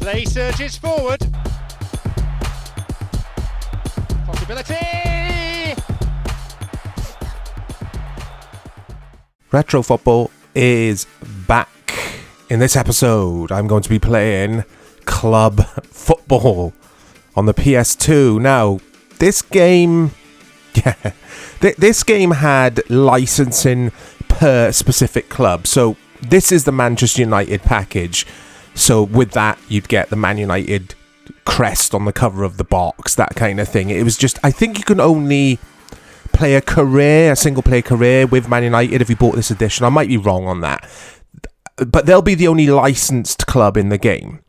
Play surges forward. Possibility! Retro Football is back. In this episode, I'm going to be playing Club Football on the PS2. Now, this game... this game had licensing per specific club. So, this is the Manchester United package. So, with that, you'd get the Man United crest on the cover of the box, that kind of thing. It was just... I think you can only... play a single player career with Man United if you bought this edition. I might be wrong on that, but they'll be the only licensed club in the game.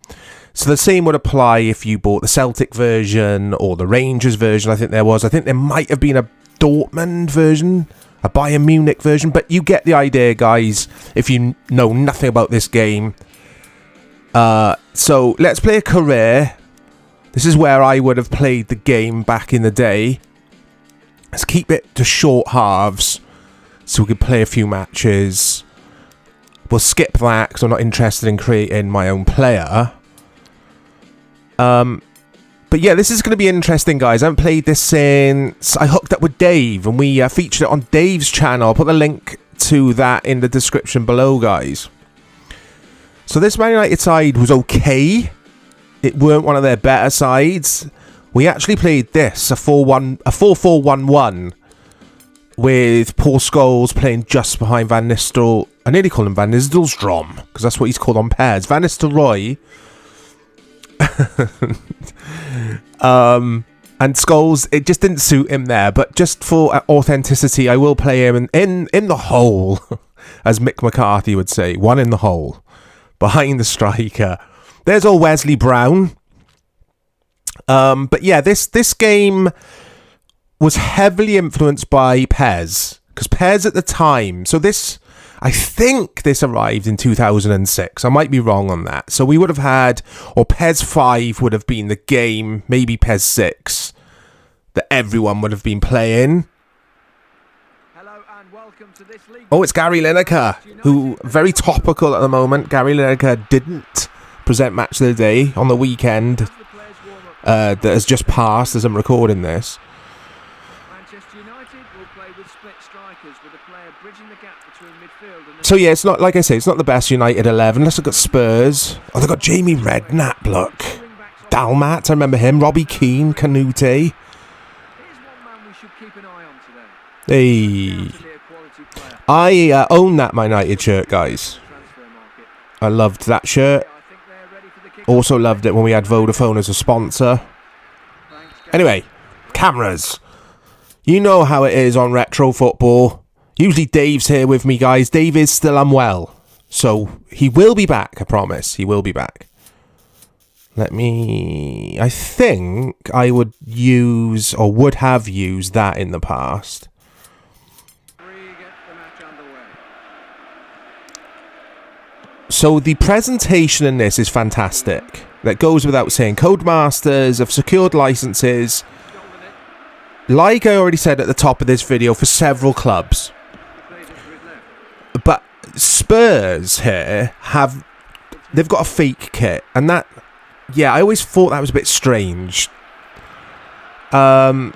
So the same would apply if you bought the Celtic version or the Rangers version. I think there might have been a Dortmund version, a Bayern Munich version, but you get the idea, guys, if you know nothing about this game. So let's play a career. This is where I would have played the game back in the day. Let's keep it to short halves so we can play a few matches. We'll skip that because I'm not interested in creating my own player. But yeah, this is going to be interesting, guys. I haven't played this since I hooked up with Dave and we featured it on Dave's channel. I'll put the link to that in the description below, guys. So this Man United side was okay. It weren't one of their better sides. We actually played this, a 4-4-1-1, with Paul Scholes playing just behind Van Nistelrooy. I nearly call him Van Nistelrooy, because that's what he's called on pairs. Van Nistelrooy. And Scholes, it just didn't suit him there, but just for authenticity, I will play him in the hole, as Mick McCarthy would say. One in the hole, behind the striker. There's old Wesley Brown. But yeah, this game was heavily influenced by PES, because PES at the time, so this, I think this arrived in 2006, I might be wrong on that, so we would have had, or PES 5 would have been the game, maybe PES 6, that everyone would have been playing. Hello and welcome to this league. Oh, it's Gary Lineker, who, very topical at the moment. Gary Lineker didn't present Match of the Day on the weekend. That has just passed as I'm recording this. Manchester United will play with split strikers with a player bridging the gap between midfield and... So yeah, it's not, like I say, it's not the best United 11. Let's look at Spurs. Oh, they've got Jamie Redknapp, look. Dalmat, I remember him. Robbie Keane, Canute. Here's one man we should keep an eye on today. Hey. I own that Man United shirt, guys. I loved that shirt. Also loved it when we had Vodafone as a sponsor. Anyway, cameras. You know how it is on Retro Football. Usually Dave's here with me, guys. Dave is still unwell. So he will be back, I promise. He will be back. I think I would use, or would have used that in the past. So the presentation in this is fantastic. That goes without saying. Codemasters have secured licenses, like I already said at the top of this video, for several clubs. But Spurs here they've got a fake kit, and that, yeah, I always thought that was a bit strange. Oh.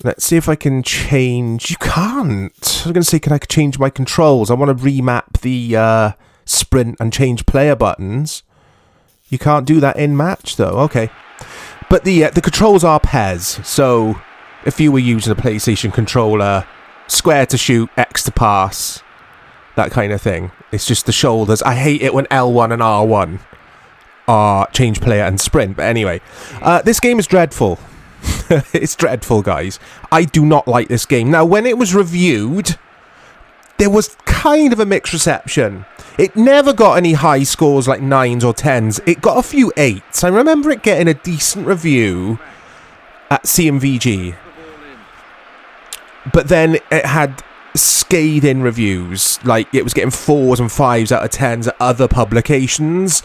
Let's see if I can change... You can't. I was going to say, can I change my controls? I want to remap the sprint and change player buttons. You can't do that in match, though. Okay. But the controls are PES. So, if you were using a PlayStation controller, square to shoot, X to pass, that kind of thing. It's just the shoulders. I hate it when L1 and R1 are change player and sprint. But anyway, this game is dreadful. It's dreadful, guys. I do not like this game. Now, when it was reviewed, there was kind of a mixed reception. It never got any high scores like 9s or 10s. It got a few 8s. I remember it getting a decent review at CMVG. But then it had scathing reviews. Like, it was getting 4s and 5s out of 10s at other publications.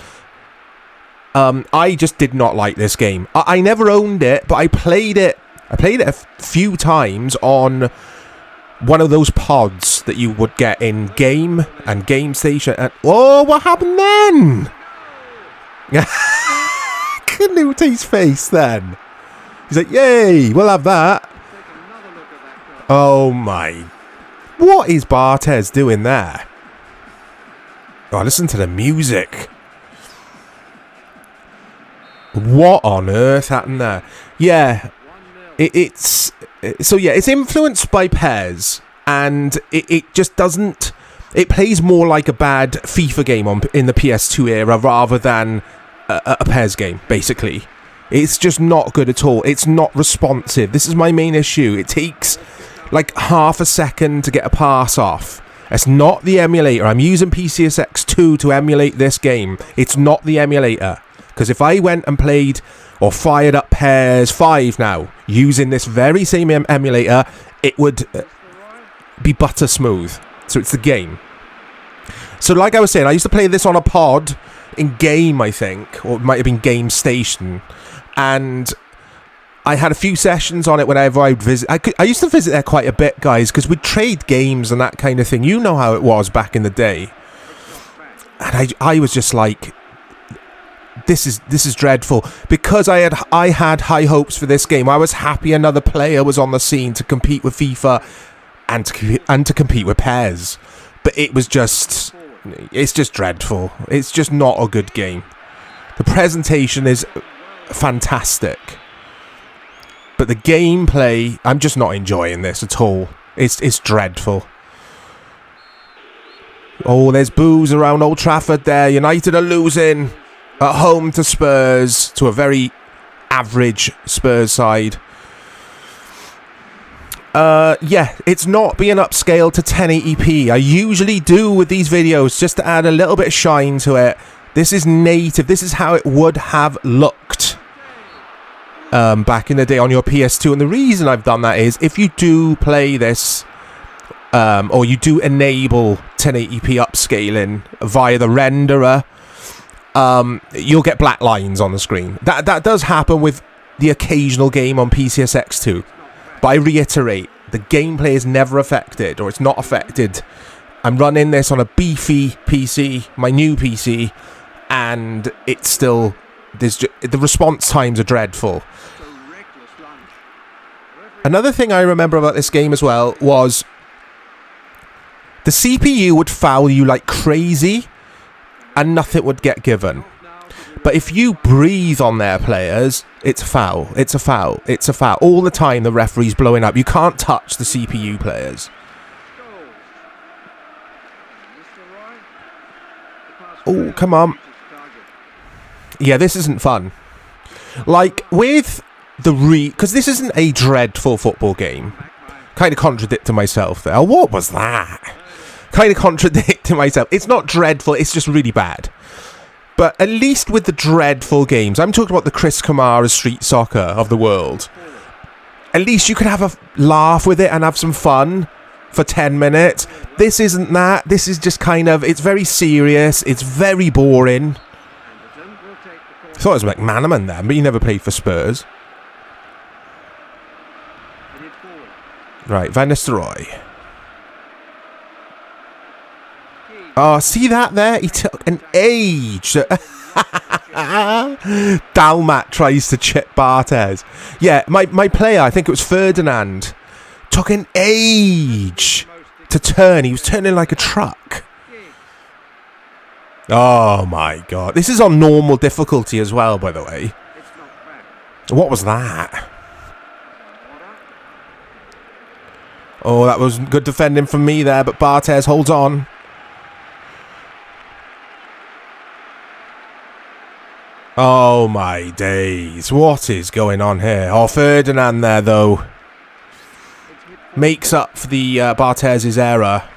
I just did not like this game. I never owned it, but I played it. I played it a few times on one of those pods that you would get in Game and Game Station. And, oh, what happened then? Canute's face then. He's like, yay, we'll have that. Oh my. What is Barthez doing there? Oh, listen to the music. What on earth happened there? Yeah. It's influenced by PES, and it just doesn't. It plays more like a bad FIFA game in the PS2 era rather than a PES game. Basically, it's just not good at all. It's not responsive. This is my main issue. It takes like half a second to get a pass off. It's not the emulator. I'm using PCSX2 to emulate this game. It's not the emulator, because if I went and played or fired up PES 5 now, using this very same emulator, it would be butter smooth. So it's the game. So like I was saying, I used to play this on a pod in Game, I think, or it might have been Game Station, and I had a few sessions on it whenever I'd visit. I used to visit there quite a bit, guys, because we'd trade games and that kind of thing. You know how it was back in the day. And I was just like, this is dreadful, because I had high hopes for this game. I was happy another player was on the scene to compete with FIFA and to compete with PES, but it's just dreadful. It's just not a good game. The presentation is fantastic, but the gameplay, I'm just not enjoying this at all. It's dreadful. Oh, there's boos around Old Trafford there. United are losing at home to Spurs, to a very average Spurs side. Yeah, it's not being upscaled to 1080p. I usually do with these videos, just to add a little bit of shine to it. This is native. This is how it would have looked back in the day on your PS2. And the reason I've done that is, if you do play this, or you do enable 1080p upscaling via the renderer, you'll get black lines on the screen. That does happen with the occasional game on PCSX2. But I reiterate, the gameplay is never affected, or it's not affected. I'm running this on a beefy PC, my new PC, and it's still, the response times are dreadful. Another thing I remember about this game as well was the CPU would foul you like crazy, and nothing would get given. But if you breathe on their players, it's a foul. It's a foul. It's a foul. All the time the referee's blowing up. You can't touch the CPU players. Oh, come on. Yeah, this isn't fun. Like, with the because this isn't a dreadful football game. Kind of contradicting myself there. Oh, what was that? Kind of contradicting myself. It's not dreadful. It's just really bad. But at least with the dreadful games, I'm talking about the Chris Kamara Street Soccer of the world. At least you could have a laugh with it and have some fun for 10 minutes. This isn't that. This is just kind of, it's very serious. It's very boring. I thought it was McManaman then, but he never played for Spurs. Right, Van Nistelrooy. Oh, see that there? He took an age. Dalmat tries to chip Barthez. Yeah, my player, I think it was Ferdinand, took an age to turn. He was turning like a truck. Oh my god. This is on normal difficulty as well, by the way. What was that? Oh, that was good defending from me there, but Barthez holds on. Oh my days, what is going on here? Oh, Ferdinand there, though, makes up for the Barthez's error.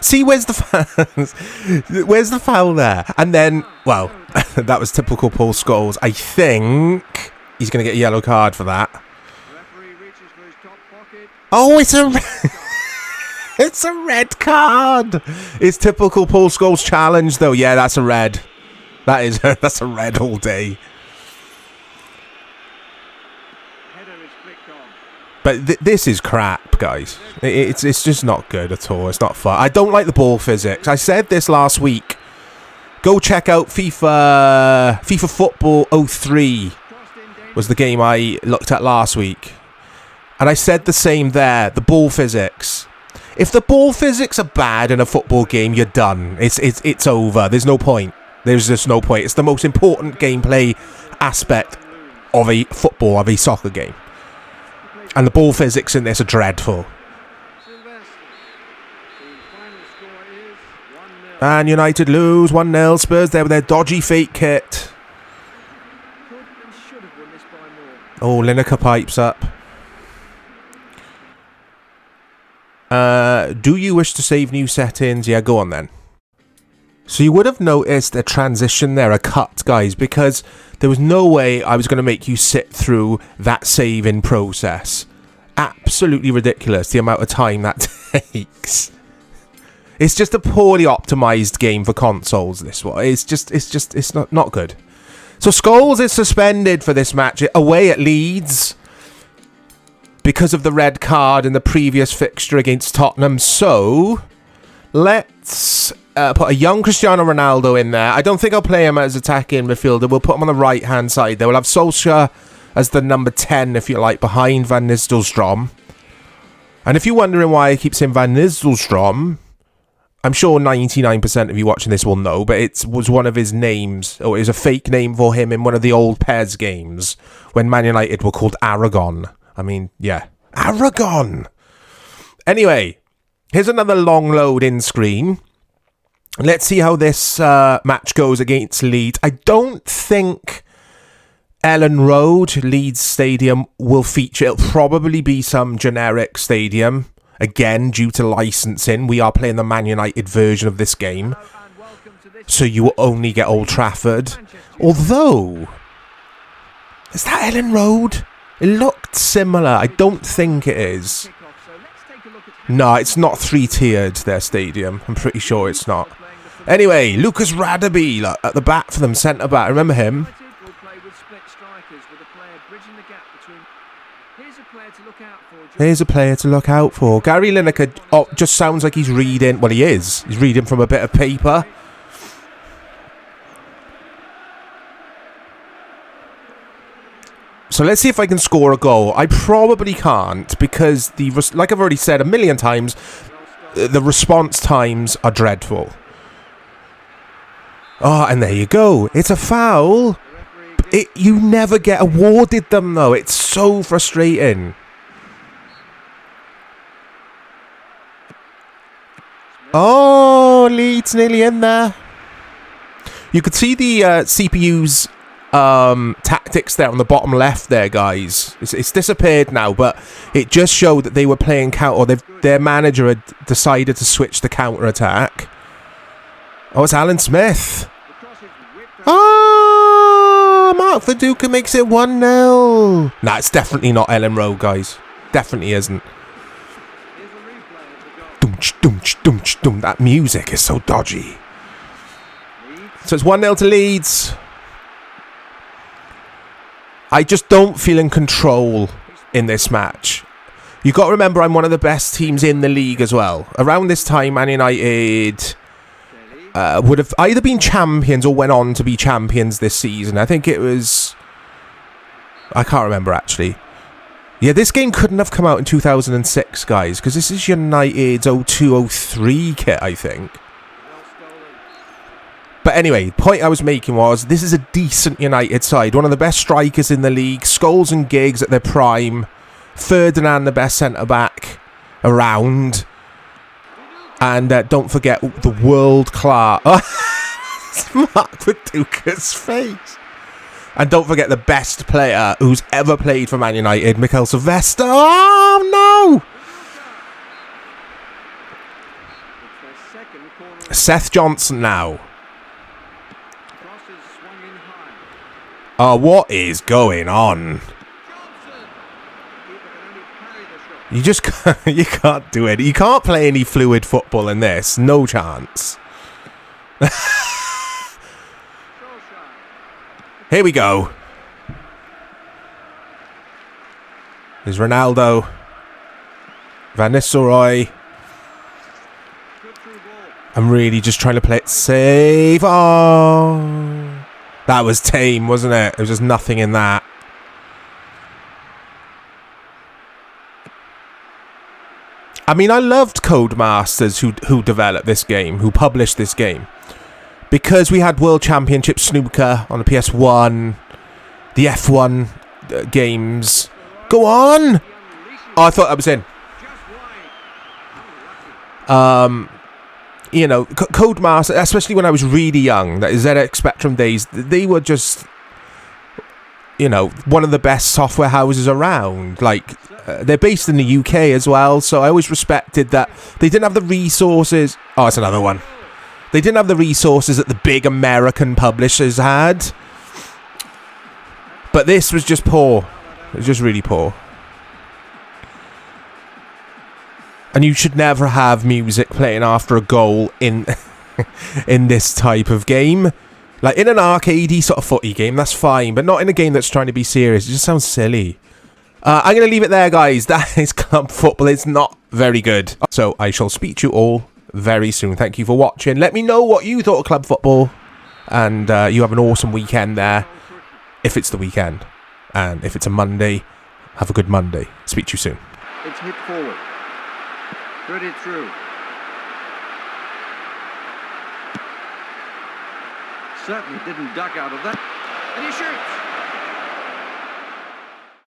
See, where's the where's the foul there? And then, well, that was typical Paul Scholes. I think he's going to get a yellow card for that. Oh, it's a it's a red card. It's typical Paul Scholes challenge, though. Yeah, that's a red. That's a red all day. But this is crap, guys. It's just not good at all. It's not fun. I don't like the ball physics. I said this last week. Go check out FIFA Football 03 was the game I looked at last week. And I said the same there. The ball physics. If the ball physics are bad in a football game, you're done. It's over. There's no point. There's just no point. It's the most important gameplay aspect of a soccer game. And the ball physics in this are dreadful. And United lose 1-0. Spurs there with their dodgy fake kit. Oh, Lineker pipes up. Do you wish to save new settings? Yeah, go on then. So you would have noticed a transition there, a cut, guys, because there was no way I was going to make you sit through that saving process. Absolutely ridiculous, the amount of time that takes. It's just a poorly optimized game for consoles, this one. It's not good. So Scholes is suspended for this match away at Leeds because of the red card in the previous fixture against Tottenham. So let's put a young Cristiano Ronaldo in there. I don't think I'll play him as attacking midfielder. We'll put him on the right-hand side there. We'll have Solskjaer as the number 10, if you like, behind Van Nistelrooy. And if you're wondering why I keep saying Van Nistelrooy, I'm sure 99% of you watching this will know, but it was one of his names, or it was a fake name for him in one of the old PES games when Man United were called Aragon. I mean, yeah. Aragon! Anyway, here's another long load-in screen. Let's see how this match goes against Leeds. I don't think Ellen Road, Leeds Stadium, will feature. It'll probably be some generic stadium. Again, due to licensing, we are playing the Man United version of this game. So you will only get Old Trafford. Although, is that Ellen Road? It looked similar. I don't think it is. No, it's not three-tiered, their stadium. I'm pretty sure it's not. Anyway, Lucas Radebe at the back for them, centre-back. Remember him? Here's a player to look out for. Gary Lineker just sounds like he's reading. Well, he is. He's reading from a bit of paper. So let's see if I can score a goal. I probably can't because, like I've already said a million times, the response times are dreadful. Oh, and there you go. It's a foul. You never get awarded them, though. It's so frustrating. Oh, Leeds nearly in there. You could see the CPU's tactics there on the bottom left there, guys. It's disappeared now, but it just showed that they were playing counter, or their manager had decided to switch the counter-attack. Oh, it's Alan Smith. Ah, Mark Viduka makes it 1-0. Nah, it's definitely not Ellen Rowe, guys. Definitely isn't. That music is so dodgy. So it's 1-0 to Leeds. I just don't feel in control in this match. You've got to remember I'm one of the best teams in the league as well. Around this time, Man United would have either been champions or went on to be champions this season. I think it was... I can't remember, actually. Yeah, this game couldn't have come out in 2006, guys, because this is United's 02-03 kit, I think. But anyway, the point I was making was, this is a decent United side. One of the best strikers in the league. Scholes and Giggs at their prime. Ferdinand, the best centre-back around. And don't forget the world-class... Mark Viduka's face. And don't forget the best player who's ever played for Man United, Mikel Sylvester. Oh, no! Seth Johnson now. Oh, what is going on? You just can't, you can't do it. You can't play any fluid football in this. No chance. Here we go. There's Ronaldo. Van Nistelrooy. Good through ball. I'm really just trying to play it safe. Oh, that was tame, wasn't it? There was just nothing in that. I mean, I loved Codemasters who developed this game, who published this game. Because we had World Championship Snooker on the PS1, the F1 games. Go on! Oh, I thought that was in. You know, Codemaster, especially when I was really young, that is ZX Spectrum days, they were just, you know, one of the best software houses around. Like, they're based in the UK as well, so I always respected that they didn't have the resources. Oh, it's another one. They didn't have the resources that the big American publishers had. But this was just poor. It was just really poor. And you should never have music playing after a goal in in this type of game. Like, in an arcadey sort of footy game, that's fine. But not in a game that's trying to be serious. It just sounds silly. I'm going to leave it there, guys. That is club football. It's not very good. So, I shall speak to you all very soon. Thank you for watching. Let me know what you thought of club football. And you have an awesome weekend there. If it's the weekend. And if it's a Monday, have a good Monday. Speak to you soon. It's hit forward. Threaded through. Certainly didn't duck out of that. And he shoots.